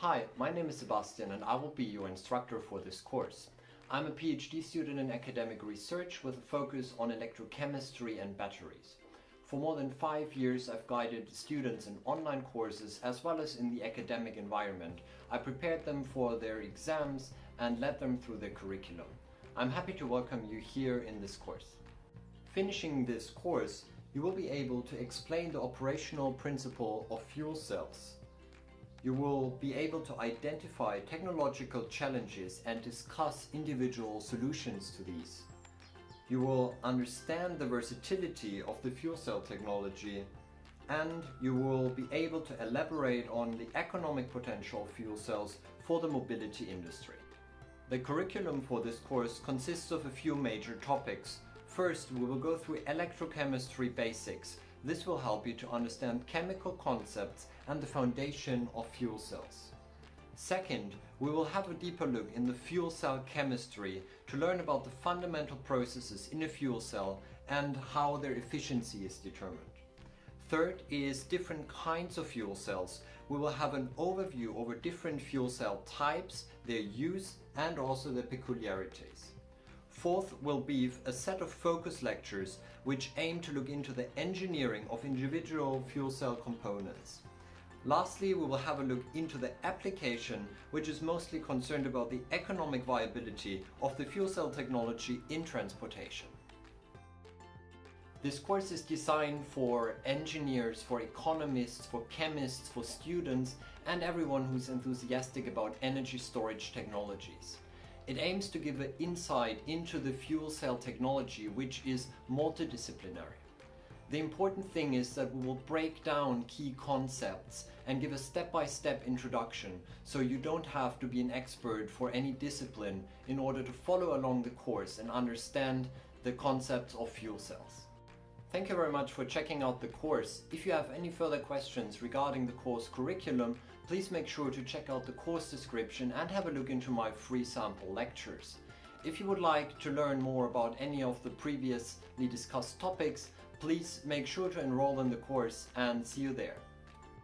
Hi, my name is Sebastian and I will be your instructor for this course. I'm a PhD student in academic research with a focus on electrochemistry and batteries. For more than 5 years I've guided students in online courses as well as in the academic environment. I prepared them for their exams and led them through their curriculum. I'm happy to welcome you here in this course. Finishing this course, you will be able to explain the operational principle of fuel cells. You will be able to identify technological challenges and discuss individual solutions to these. You will understand the versatility of the fuel cell technology, and you will be able to elaborate on the economic potential of fuel cells for the mobility industry. The curriculum for this course consists of a few major topics. First, we will go through Electrochemistry Basics. This will help you to understand chemical concepts and the foundation of fuel cells. Second, we will have a deeper look in the fuel cell chemistry to learn about the fundamental processes in a fuel cell and how their efficiency is determined. Third is different kinds of fuel cells. We will have an overview over different fuel cell types, their use and also their peculiarities. Fourth will be a set of focus lectures which aim to look into the engineering of individual fuel cell components. Lastly, we will have a look into the application, which is mostly concerned about the economic viability of the fuel cell technology in transportation. This course is designed for engineers, for economists, for chemists, for students, and everyone who's enthusiastic about energy storage technologies. It aims to give an insight into the fuel cell technology, which is multidisciplinary. The important thing is that we will break down key concepts and give a step-by-step introduction, so you don't have to be an expert for any discipline in order to follow along the course and understand the concepts of fuel cells. Thank you very much for checking out the course. If you have any further questions regarding the course curriculum, please make sure to check out the course description and have a look into my free sample lectures. If you would like to learn more about any of the previously discussed topics, please make sure to enroll in the course and see you there.